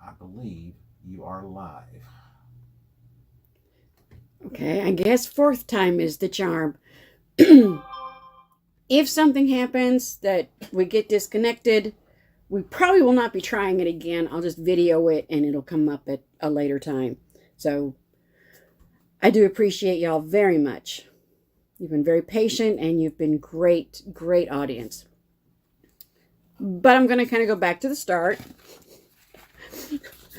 I believe you are live. Okay, I guess fourth time is the charm. If something happens that we get disconnected, we probably will not be trying it again. I'll just video it and it'll come up at a later time. So I do appreciate y'all very much. You've been very patient and you've been great, great audience. But I'm going to kind of go back to the start.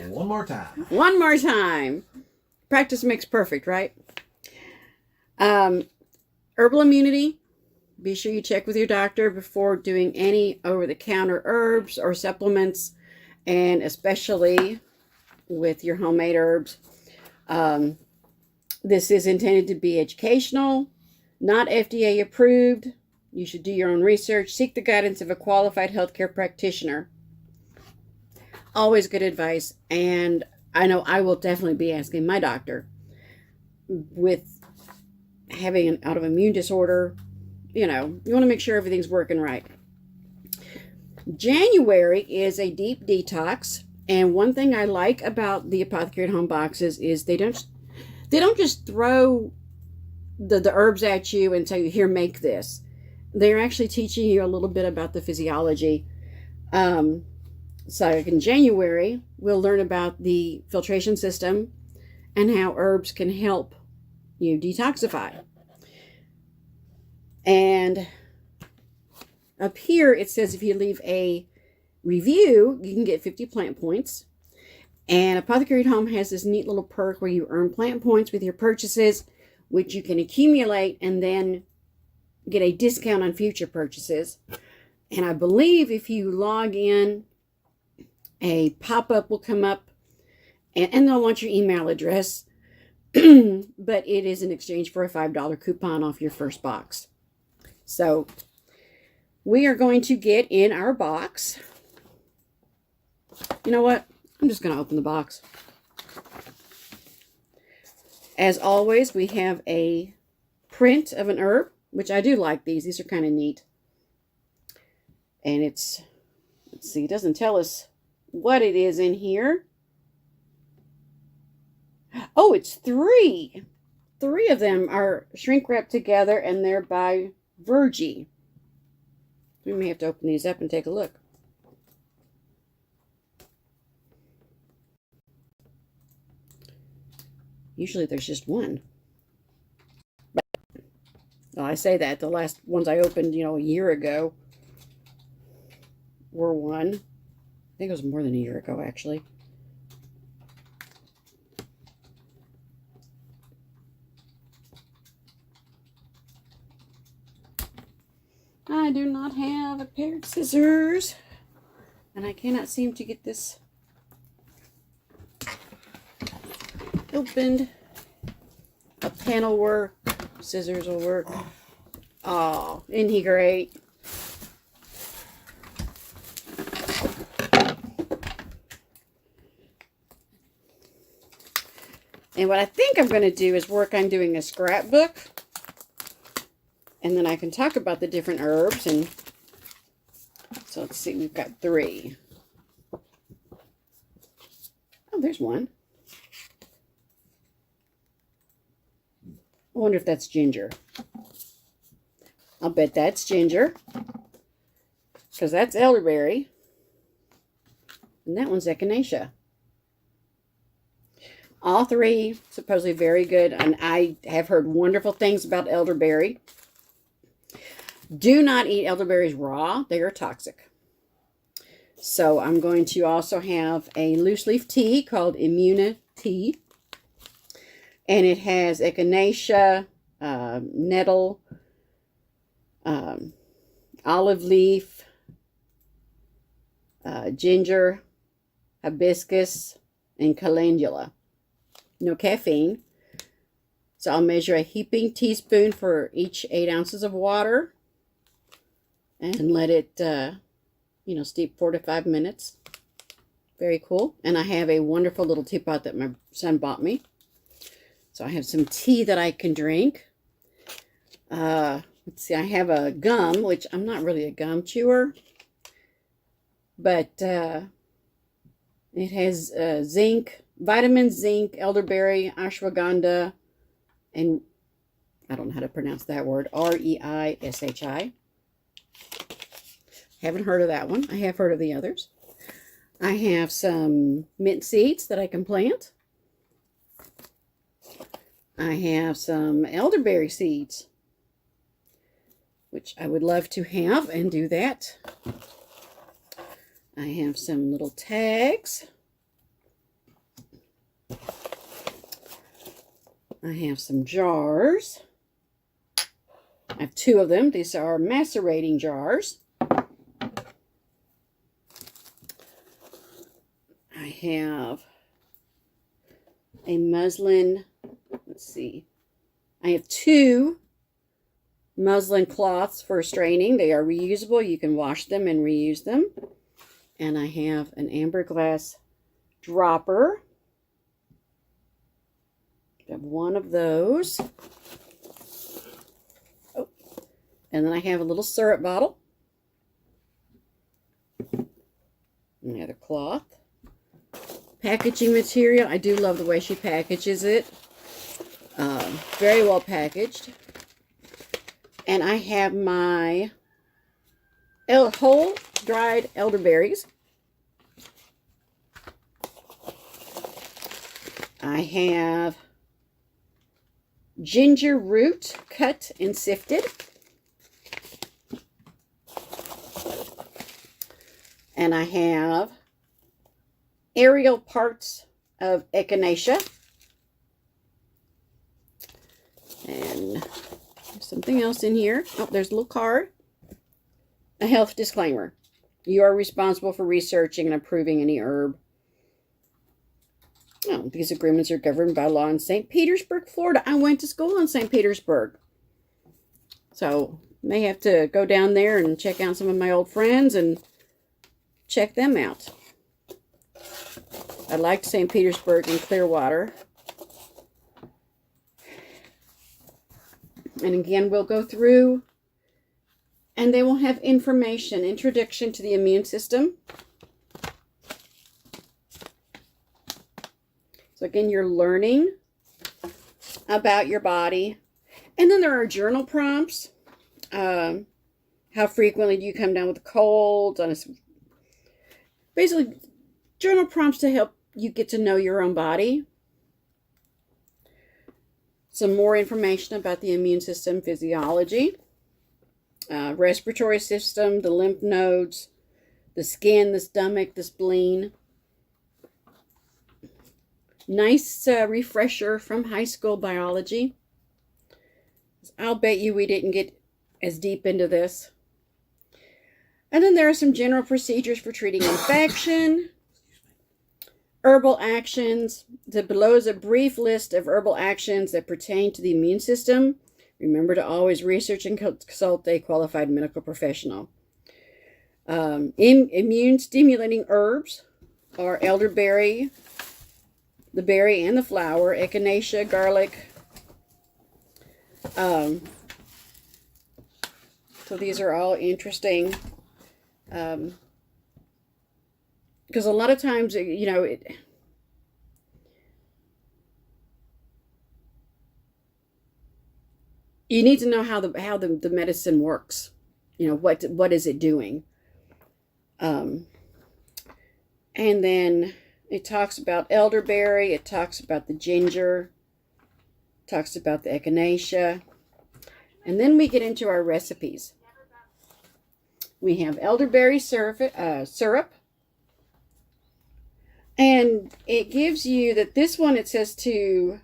And one more time. One more time. Practice makes perfect, right? Herbal immunity. Be sure you check with your doctor before doing any over-the-counter herbs or supplements, and especially with your homemade herbs. This is intended to be educational, not FDA approved. You should do your own research. Seek the guidance of a qualified healthcare practitioner. Always good advice, and I know I will definitely be asking my doctor with having an autoimmune disorder. You want to make sure everything's working right. January is a deep detox, and one thing I like about the Apothecary at Home boxes is they don't just throw the herbs at you and say, here, make this. They're actually teaching you a little bit about the physiology. So in January, we'll learn about the filtration system and how herbs can help you detoxify. And up here, it says if you leave a review, you can get 50 plant points. And Apothecary at Home has this neat little perk where you earn plant points with your purchases, which you can accumulate and then get a discount on future purchases. And I believe if you log in, a pop-up will come up and they'll want your email address. But it is in exchange for a $5 coupon off your first box. So we are going to get in our box. You know what? I'm just going to open the box. As always, we have a print of an herb, which I do like these. These are kind of neat. And let's see, it doesn't tell us what it is in here. Oh, it's 3. 3 of them are shrink wrapped together, and they're by Virgie. We may have to open these up and take a look. Usually there's just one. But, well, I say that. The last ones I opened, a year ago were one. I think it was more than a year ago, actually. I do not have a pair of scissors, and I cannot seem to get this opened. A pen will work, scissors will work. Oh, isn't he great? And what I think I'm going to do is work on doing a scrapbook. And then I can talk about the different herbs. And so let's see, we've got 3. Oh, there's one. I wonder if that's ginger. I'll bet that's ginger. Because that's elderberry. And that one's echinacea. All 3 supposedly very good. And I have heard wonderful things about elderberry. Do not eat elderberries raw. They are toxic. So I'm going to also have a loose leaf tea called Immunity. And it has echinacea, nettle, olive leaf, ginger, hibiscus, and calendula. No caffeine. So I'll measure a heaping teaspoon for each 8 ounces of water. And let it, steep 4 to 5 minutes. Very cool. And I have a wonderful little teapot that my son bought me. So I have some tea that I can drink. Let's see, I have a gum, which I'm not really a gum chewer. But It has zinc, vitamins, zinc, elderberry, ashwagandha, and I don't know how to pronounce that word, reishi. Haven't heard of that one. I have heard of the others. I have some mint seeds that I can plant. I have some elderberry seeds, which I would love to have and do that. I have some little tags. I have some jars. I have 2 of them. These are macerating jars. I have a muslin, let's see. I have 2 muslin cloths for straining. They are reusable. You can wash them and reuse them. And I have an amber glass dropper. I have 1 of those. Oh. And then I have a little syrup bottle. Another cloth. Packaging material. I do love the way she packages it. Very well packaged. And I have my whole dried elderberries. I have ginger root cut and sifted. And I have aerial parts of echinacea. And there's something else in here. Oh, there's a little card. A health disclaimer. You are responsible for researching and approving any herb. Oh, these agreements are governed by law in St. Petersburg, Florida. I went to school in St. Petersburg. So, may have to go down there and check out some of my old friends and check them out. I liked St. Petersburg and Clearwater. And again, we'll go through and they will have information, introduction to the immune system. So again, you're learning about your body. And then there are journal prompts. How frequently do you come down with a cold? Basically, journal prompts to help you get to know your own body. Some more information about the immune system physiology, respiratory system, the lymph nodes, the skin, the stomach, the spleen. Nice refresher from high school biology. I'll bet you we didn't get as deep into this. And then there are some general procedures for treating infection. Herbal actions. Below is a brief list of herbal actions that pertain to the immune system. Remember to always research and consult a qualified medical professional. Immune stimulating herbs are elderberry, the berry and the flower, echinacea, garlic. So these are all interesting. Because a lot of times, you know, you need to know how the medicine works. You know, what is it doing? And then it talks about elderberry. It talks about the ginger. Talks about the echinacea. And then we get into our recipes. We have elderberry syrup. And it gives you that this one, it says to,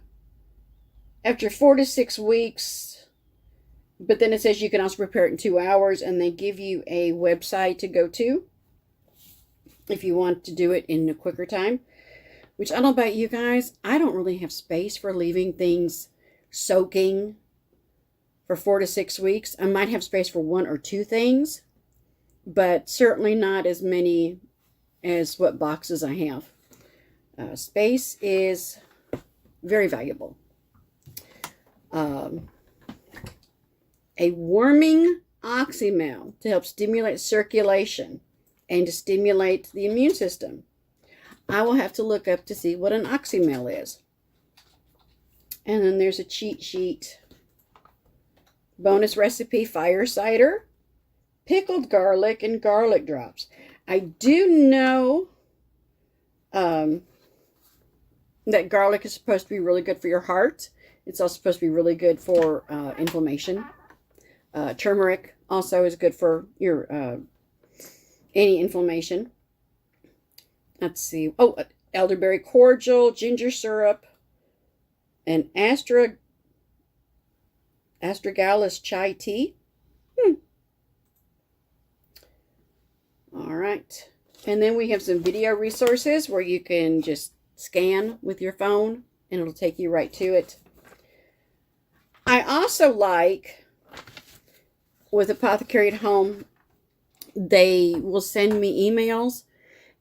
after 4 to 6 weeks, but then it says you can also prepare it in 2 hours, and they give you a website to go to if you want to do it in a quicker time, which I don't know about you guys. I don't really have space for leaving things soaking for 4 to 6 weeks. I might have space for 1 or 2 things, but certainly not as many as what boxes I have. Space is very valuable. A warming oxymel to help stimulate circulation and to stimulate the immune system. I will have to look up to see what an oxymel is. And then there's a cheat sheet. Bonus recipe, fire cider, pickled garlic, and garlic drops. I do know that garlic is supposed to be really good for your heart. It's also supposed to be really good for inflammation. Turmeric also is good for your any inflammation. Let's see. Oh, elderberry cordial, ginger syrup, and astragalus chai tea. All right. And then we have some video resources where you can just scan with your phone and it'll take you right to it. I also like, with Apothecary at Home, they will send me emails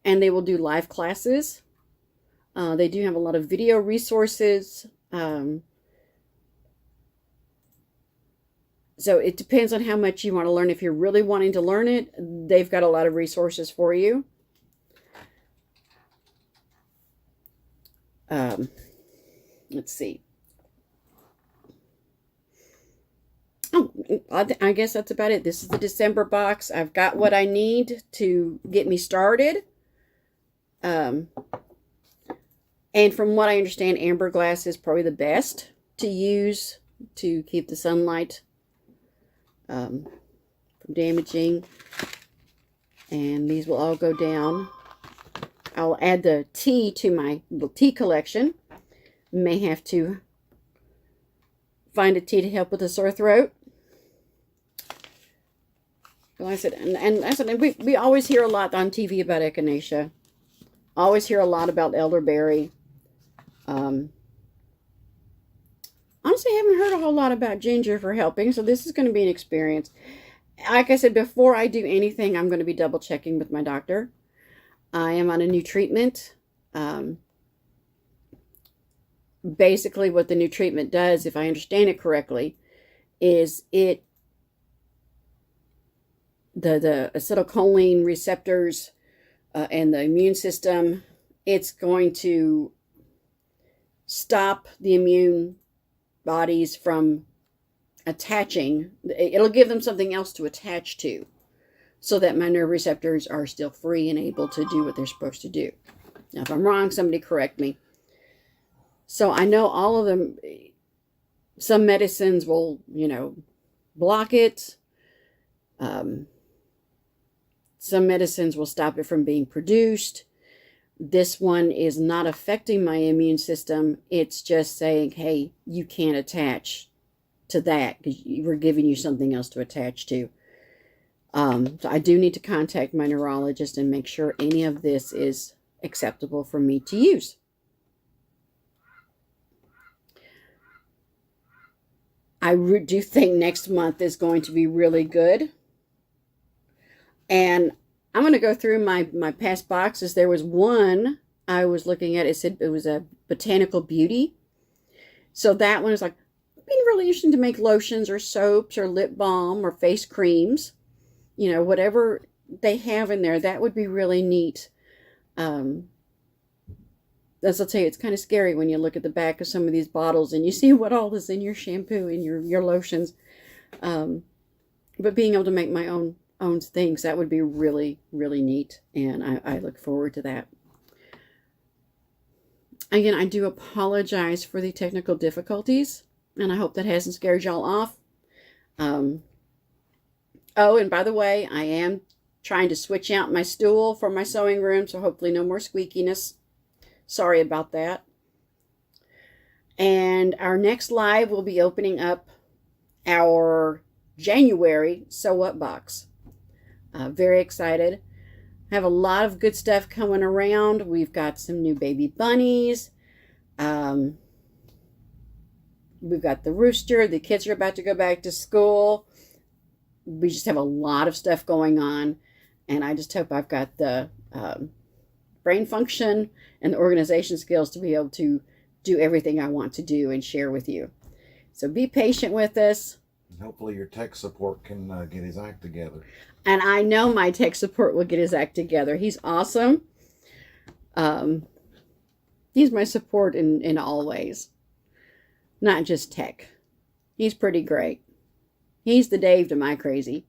and they will do live classes. They do have a lot of video resources. So it depends on how much you want to learn. If you're really wanting to learn it, they've got a lot of resources for you. Let's see. Oh, I guess that's about it. This is the December box. I've got what I need to get me started. And from what I understand, amber glass is probably the best to use to keep the sunlight from damaging. And these will all go down. I'll add the tea to my little tea collection. May have to find a tea to help with a sore throat. Like I said, and I said, we always hear a lot on TV about echinacea. Always hear a lot about elderberry. Honestly, I haven't heard a whole lot about ginger for helping, so this is going to be an experience. Like I said, before I do anything, I'm going to be double checking with my doctor. I am on a new treatment. Basically, what the new treatment does, if I understand it correctly, is the acetylcholine receptors and the immune system, it's going to stop the immune bodies from attaching. It'll give them something else to attach to so that my nerve receptors are still free and able to do what they're supposed to do. Now, if I'm wrong, somebody correct me. So I know all of them, some medicines will, block it. Some medicines will stop it from being produced. This one is not affecting my immune system. It's just saying, hey, you can't attach to that because we're giving you something else to attach to. So I do need to contact my neurologist and make sure any of this is acceptable for me to use. I do think next month is going to be really good. And I'm going to go through my past boxes. There was one I was looking at. It said it was a Botanical Beauty. So that one is like, it'd be really interesting to make lotions or soaps or lip balm or face creams. Whatever they have in there, that would be really neat. As I'll tell you, it's kind of scary when you look at the back of some of these bottles and you see what all is in your shampoo and your lotions. But being able to make my own things, that would be really, really neat. And I look forward to that. Again, I do apologize for the technical difficulties, and I hope that hasn't scared y'all off. Oh, and by the way, I am trying to switch out my stool for my sewing room, so hopefully no more squeakiness. Sorry about that. And our next live will be opening up our January Sew Up box. Very excited. I have a lot of good stuff coming around. We've got some new baby bunnies. We've got the rooster. The kids are about to go back to school. We just have a lot of stuff going on. And I just hope I've got the brain function and the organization skills to be able to do everything I want to do and share with you. So be patient with us. Hopefully your tech support can get his act together. And I know my tech support will get his act together. He's awesome. He's my support in all ways, not just tech. He's pretty great. He's the Dave to my crazy.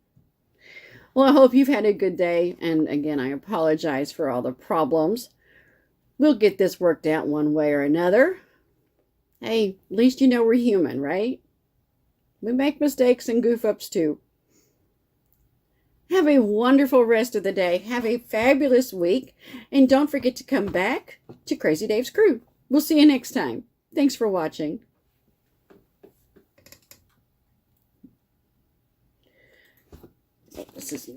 Well, I hope you've had a good day. And again, I apologize for all the problems. We'll get this worked out one way or another. Hey, at least you know we're human, right? We make mistakes and goof ups too. Have a wonderful rest of the day. Have a fabulous week. And don't forget to come back to Crazy Dave's Crew. We'll see you next time. Thanks for watching. This is